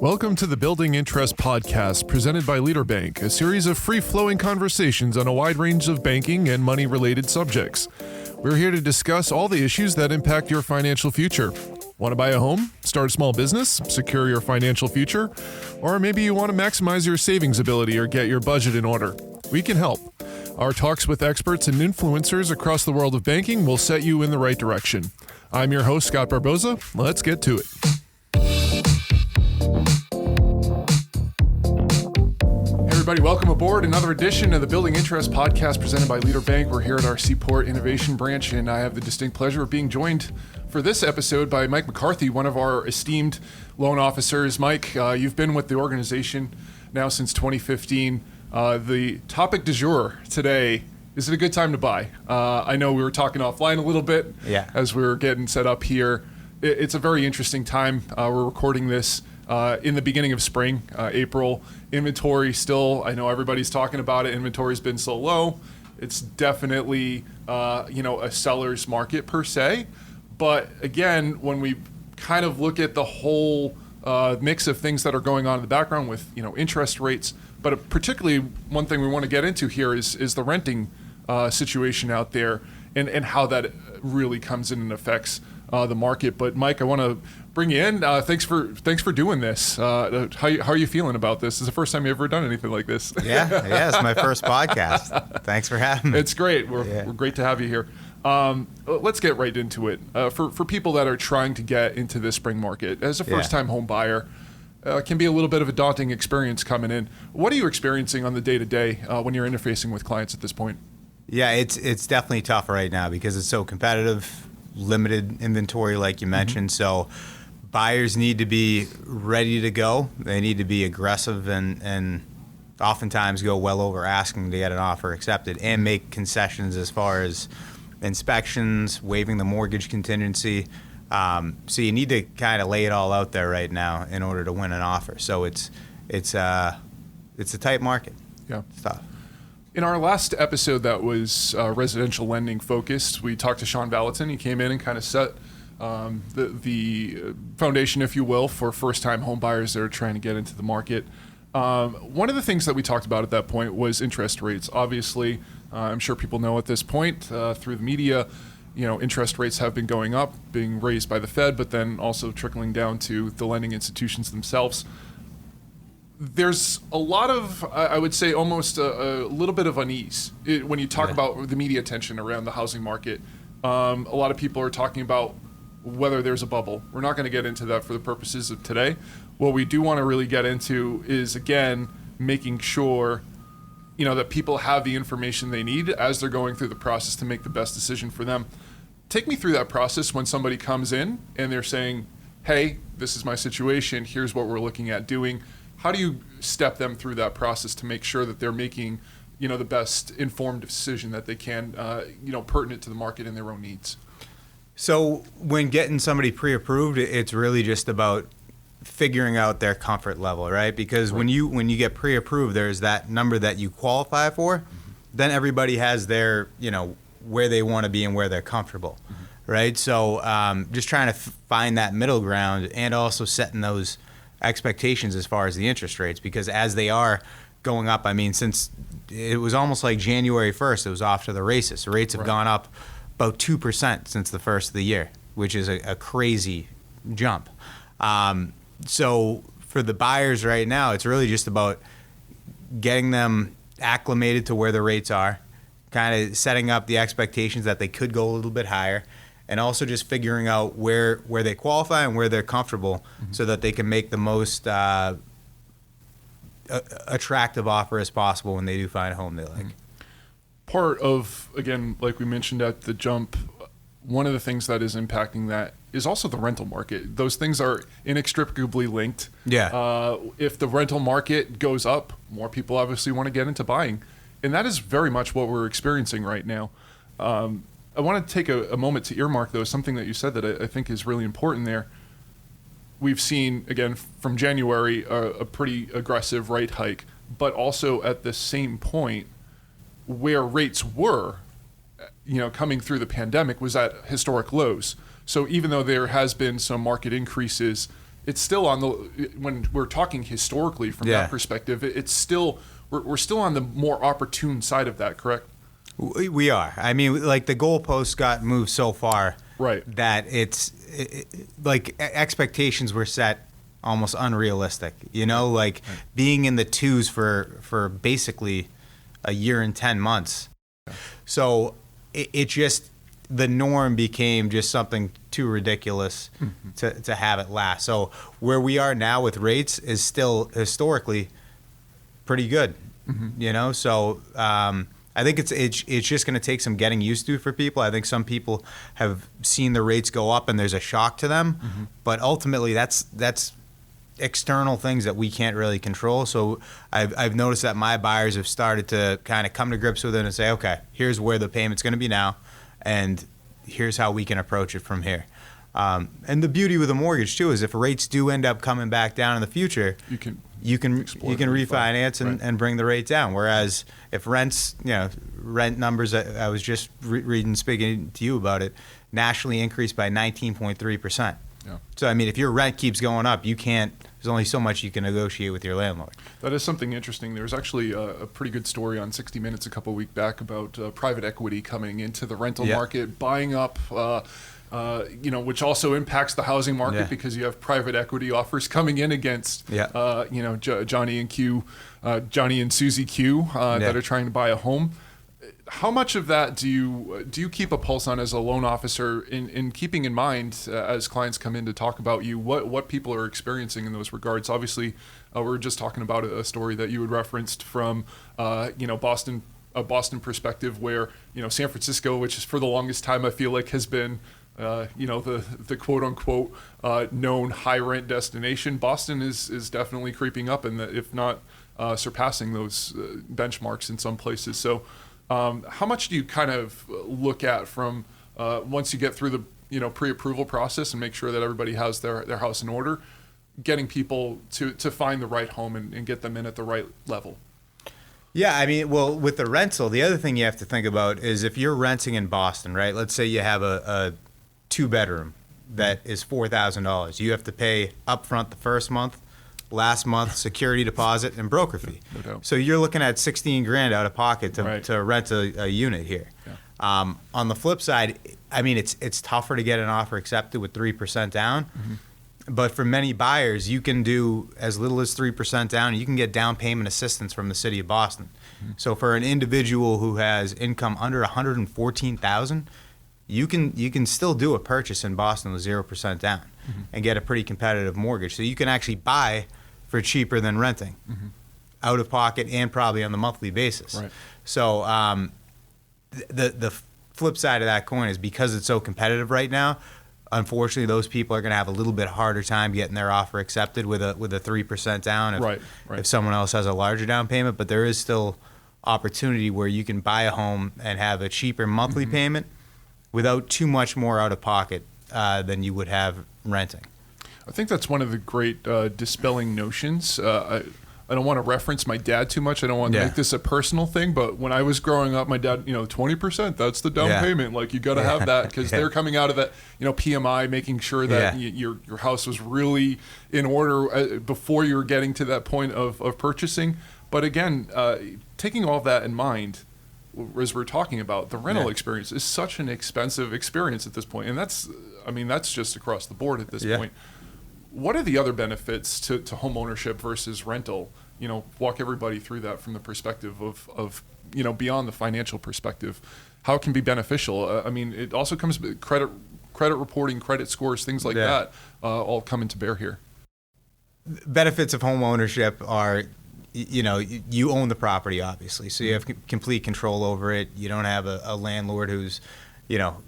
Welcome to the Building Interest Podcast, presented by Leader Bank, a series of free-flowing conversations on a wide range of banking and money-related subjects. We're here to discuss all the issues that impact your financial future. Want to buy a home, start a small business, secure your financial future, or maybe you want to maximize your savings ability or get your budget in order? We can help. Our talks with experts and influencers across the world of banking will set you in the right direction. I'm your host, Scott Barboza. Let's get to it. Everybody, welcome aboard another edition of the Building Interest Podcast presented by Leader Bank. We're here at our Seaport Innovation Branch, and I have the distinct pleasure of being joined for this episode by Mike McCarthy, one of our esteemed loan officers. Mike, you've been with the organization now since 2015. The topic du jour today, is it a good time to buy? I know we were talking offline a little bit as we were getting set up here. It's a very interesting time. We're recording this in the beginning of spring, April. Inventory still, I know everybody's talking about it. Inventory's been so low. It's definitely, a seller's market per se. But again, when we kind of look at the whole mix of things that are going on in the background with, interest rates, but particularly one thing we want to get into here is the renting situation out there and how that really comes in and affects the market. But Mike, I want to bring you in. Thanks for doing this. How are you feeling about this? This is the first time you've ever done anything like this. Yeah, it's my first podcast. Thanks for having me. It's great. We're great to have you here. Let's get right into it. For people that are trying to get into this spring market as a first-time home buyer, can be a little bit of a daunting experience coming in. What are you experiencing on the day-to-day when you're interfacing with clients at this point? Yeah, it's definitely tough right now because it's so competitive, limited inventory like you mentioned. So buyers need to be ready to go. They need to be aggressive and oftentimes go well over asking to get an offer accepted and make concessions as far as inspections, waiving the mortgage contingency. So you need to kind of lay it all out there right now in order to win an offer. So it's a tight market. Yeah, it's tough. In our last episode that was residential lending focused, we talked to Sean Valentin. He came in and kind of set the foundation, if you will, for first-time home buyers that are trying to get into the market. One of the things that we talked about at that point was interest rates. Obviously, I'm sure people know at this point through the media, interest rates have been going up, being raised by the Fed, but then also trickling down to the lending institutions themselves. There's a lot of, I would say, almost a little bit of unease when you talk about the media attention around the housing market. A lot of people are talking about whether there's a bubble. We're not going to get into that for the purposes of today. What we do want to really get into is, again, making sure that people have the information they need as they're going through the process to make the best decision for them. Take me through that process when somebody comes in and they're saying, hey, this is my situation, here's what we're looking at doing. How do you step them through that process to make sure that they're making, the best informed decision that they can, pertinent to the market and their own needs? So when getting somebody pre-approved, it's really just about figuring out their comfort level, right? Because when you get pre-approved, there's that number that you qualify for. Then everybody has their, where they want to be and where they're comfortable, right? So just trying to find that middle ground and also setting those expectations as far as the interest rates, because as they are going up, since it was almost like January 1st, it was off to the races. The rates have gone up about 2% since the first of the year, which is a crazy jump. So for the buyers right now, it's really just about getting them acclimated to where the rates are, kind of setting up the expectations that they could go a little bit higher, and also just figuring out where they qualify and where they're comfortable so that they can make the most attractive offer as possible when they do find a home they like. Part of, again, like we mentioned at the jump, one of the things that is impacting that is also the rental market. Those things are inextricably linked. Yeah. If the rental market goes up, more people obviously want to get into buying. And that is very much what we're experiencing right now. I want to take a moment to earmark, though, something that you said that I think is really important there. We've seen, again, from January, a pretty aggressive rate hike, but also at the same point where rates were, coming through the pandemic was at historic lows. So even though there has been some market increases, it's still on the, when we're talking historically from that perspective, it's still, we're still on the more opportune side of that, correct? We are. I mean, like the goalposts got moved so far that like expectations were set almost unrealistic, like being in the twos for basically a year and 10 months. So it just, the norm became just something too ridiculous to have it last. So where we are now with rates is still historically pretty good, so I think it's just going to take some getting used to for people. I think some people have seen the rates go up and there's a shock to them, but ultimately that's external things that we can't really control. So I've noticed that my buyers have started to kind of come to grips with it and say, okay, here's where the payment's going to be now, and here's how we can approach it from here. And the beauty with a mortgage too is if rates do end up coming back down in the future, you can refinance and bring the rate down. Whereas if rent numbers, I was just speaking to you about it, nationally increased by 19.3%. Yeah. So, I mean, if your rent keeps going up, there's only so much you can negotiate with your landlord. That is something interesting. There was actually a pretty good story on 60 Minutes a couple of weeks back about private equity coming into the rental market, buying up, which also impacts the housing market because you have private equity offers coming in against, Johnny and Susie Q that are trying to buy a home. How much of that do you keep a pulse on as a loan officer in keeping in mind as clients come in to talk about you, what people are experiencing in those regards? Obviously, we're just talking about a story that you had referenced from, Boston, a Boston perspective where, San Francisco, which is for the longest time I feel like has been, the quote unquote known high rent destination. Boston is definitely creeping up and if not surpassing those benchmarks in some places. So, how much do you kind of look at from once you get through the pre-approval process and make sure that everybody has their house in order, getting people to find the right home and get them in at the right level? Yeah, I mean, well, with the rental, the other thing you have to think about is if you're renting in Boston, right? Let's say you have a 2-bedroom that is $4,000. You have to pay upfront the first month, last month security deposit and broker fee. No doubt. So you're looking at $16,000 out of pocket to rent a unit here. Yeah. On the flip side, I mean, it's tougher to get an offer accepted with 3% down. But for many buyers, you can do as little as 3% down, and you can get down payment assistance from the city of Boston. So for an individual who has income under $114,000, you can still do a purchase in Boston with 0% down and get a pretty competitive mortgage. So you can actually buy for cheaper than renting, out of pocket and probably on the monthly basis. Right. So the flip side of that coin is because it's so competitive right now, unfortunately, those people are going to have a little bit harder time getting their offer accepted with a 3% down if someone else has a larger down payment. But there is still opportunity where you can buy a home and have a cheaper monthly payment without too much more out of pocket than you would have renting. I think that's one of the great dispelling notions. I don't want to reference my dad too much. I don't want to make this a personal thing, but when I was growing up, my dad, 20%, that's the down payment. Like you got to have that because they're coming out of that, PMI, making sure that your house was really in order before you were getting to that point of purchasing. But again, taking all that in mind, as we're talking about, the rental experience is such an expensive experience at this point. And that's just across the board at this point. What are the other benefits to home ownership versus rental? Walk everybody through that from the perspective of beyond the financial perspective, how it can be beneficial. It also comes credit reporting, credit scores, things like that, all come into bear here. Benefits of home ownership are, you own the property, obviously, so you have complete control over it. You don't have a landlord who's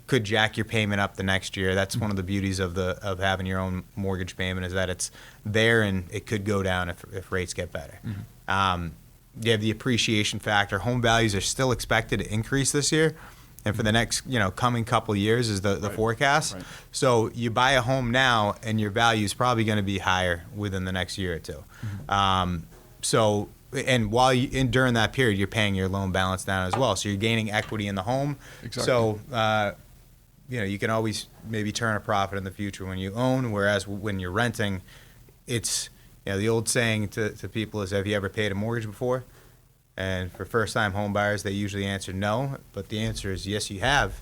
could jack your payment up the next year. That's one of the beauties of having your own mortgage payment is that it's there and it could go down if rates get better. You have the appreciation factor. Home values are still expected to increase this year, and for the next coming couple years is the forecast. Right. So you buy a home now, and your value is probably going to be higher within the next year or two. And during that period, you're paying your loan balance down as well. So you're gaining equity in the home. Exactly. So, you can always maybe turn a profit in the future when you own, whereas when you're renting, it's, the old saying to people is, have you ever paid a mortgage before? And for first-time home buyers, they usually answer no, but the answer is yes, you have.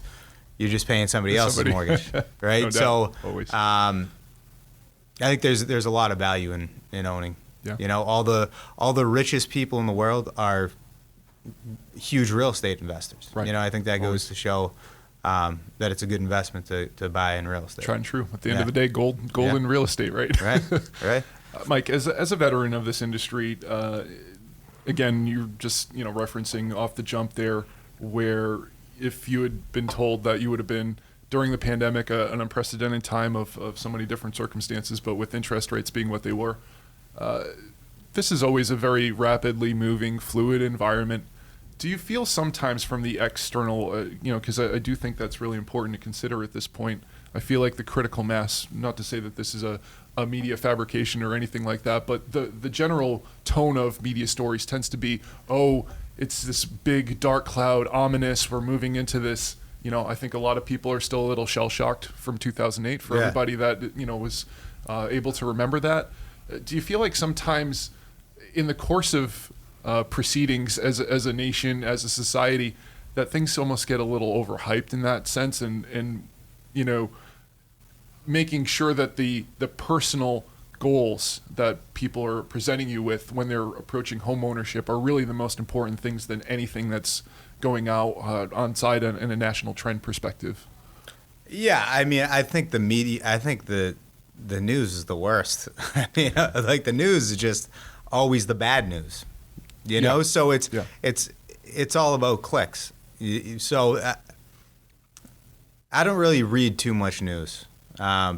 You're just paying somebody else's mortgage, right? No doubt. So, Always. I think there's a lot of value in owning. Yeah. All the richest people in the world are huge real estate investors. Right. I think that goes to show that it's a good investment to buy in real estate. Tried and true. At the end of the day, gold in real estate, right? Right. Mike, as a veteran of this industry, again, you're just referencing off the jump there, where if you had been told that you would have been during the pandemic an unprecedented time of so many different circumstances, but with interest rates being what they were, this is always a very rapidly moving, fluid environment. Do you feel sometimes from the external, because I do think that's really important to consider at this point, I feel like the critical mass, not to say that this is a media fabrication or anything like that, but the general tone of media stories tends to be, it's this big dark cloud, ominous, we're moving into this, I think a lot of people are still a little shell-shocked from 2008 for everybody that, was able to remember that. Do you feel like sometimes in the course of proceedings as a nation, as a society, that things almost get a little overhyped in that sense, and making sure that the personal goals that people are presenting you with when they're approaching home ownership are really the most important things than anything that's going out on site in a national trend perspective? Yeah, I think the media, the news is the worst. Like the news is just always the bad news, so it's all about clicks. So I don't really read too much news.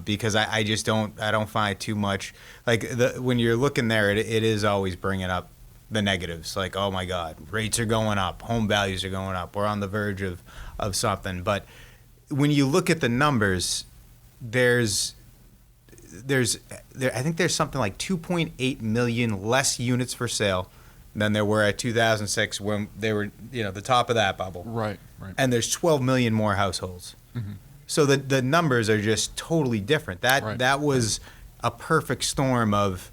Because I just don't find too much, like when you're looking there, it is always bringing up the negatives, like, oh my God, rates are going up, home values are going up, we're on the verge of something. But when you look at the numbers, I think there's something like 2.8 million less units for sale than there were at 2006 when they were, the top of that bubble. Right. And there's 12 million more households. Mm-hmm. So the numbers are just totally different. That was a perfect storm of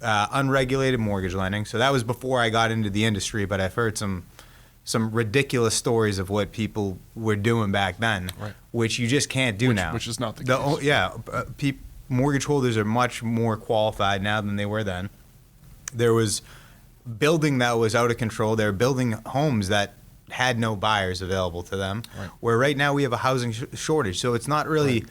unregulated mortgage lending. So that was before I got into the industry, but I've heard some ridiculous stories of what people were doing back then, which you just can't do now. Which is not the case. Yeah, mortgage holders are much more qualified now than they were then. There was building that was out of control. They were building homes that had no buyers available to them, where right now we have a housing shortage. So it's not really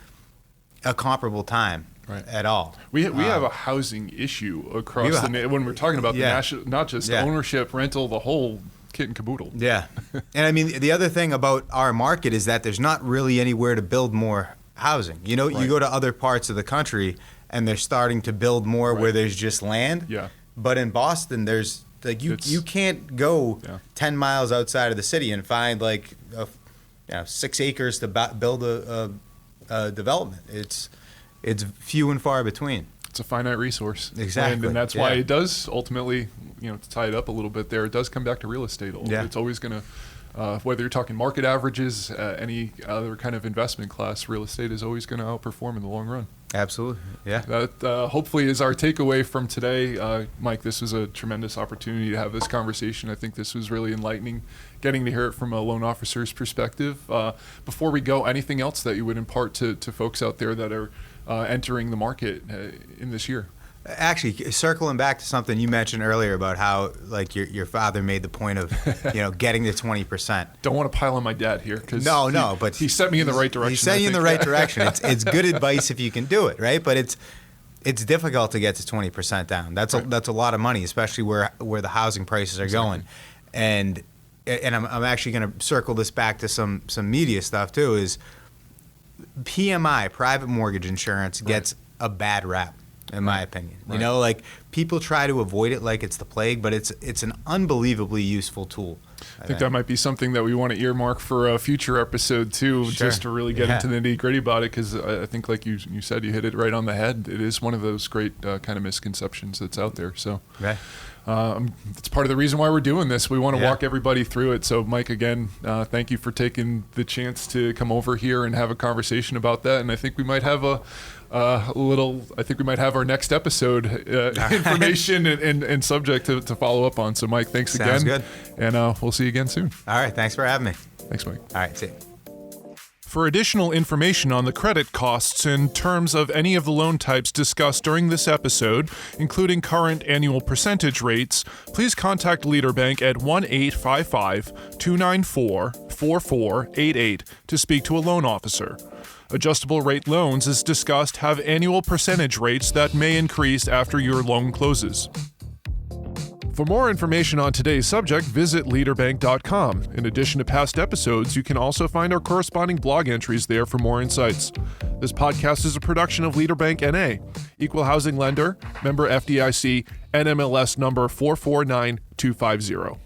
a comparable time at all. We have a housing issue across when we're talking about the national, not just ownership, rental, the whole kit and caboodle. Yeah. And I mean, the other thing about our market is that there's not really anywhere to build more housing. You go to other parts of the country and they're starting to build more where there's just land. Yeah. But in Boston, there's you can't go 10 miles outside of the city and find 6 acres to build a development. It's few and far between. It's a finite resource. Exactly. And that's why it does ultimately, to tie it up a little bit there, it does come back to real estate. It's always going to, whether you're talking market averages, any other kind of investment class, real estate is always going to outperform in the long run. Absolutely. Yeah. That hopefully is our takeaway from today. Mike, this was a tremendous opportunity to have this conversation. I think this was really enlightening, getting to hear it from a loan officer's perspective. Before we go, anything else that you would impart to folks out there that are entering the market in this year? Actually, circling back to something you mentioned earlier about how your father made the point of getting to 20%. Don't want to pile on my dad here because but he sent me in the right direction. He sent you in the right direction. It's good advice if you can do it, right? But it's difficult to get to 20% down. That's a lot of money, especially where the housing prices are going. And I'm actually going to circle this back to some media stuff too. Is PMI, private mortgage insurance, gets a bad rap. In my opinion, people try to avoid it like it's the plague, but it's an unbelievably useful tool. I think that might be something that we want to earmark for a future episode too, just to really get into the nitty gritty about it. Because I think, like you said, you hit it right on the head. It is one of those great kind of misconceptions that's out there. So. It's part of the reason why we're doing this. We want to walk everybody through it. So, Mike, again, thank you for taking the chance to come over here and have a conversation about that. And I think we might have I think we might have our next episode information and subject to follow up on. So, Mike, thanks again. Sounds good. And we'll see you again soon. All right. Thanks for having me. Thanks, Mike. All right. See you. For additional information on the credit costs and terms of any of the loan types discussed during this episode, including current annual percentage rates, please contact Leader Bank at 1-855-294-4488 to speak to a loan officer. Adjustable rate loans, as discussed, have annual percentage rates that may increase after your loan closes. For more information on today's subject, visit leaderbank.com. In addition to past episodes, you can also find our corresponding blog entries there for more insights. This podcast is a production of Leader Bank NA, Equal Housing Lender, member FDIC, NMLS number 449250.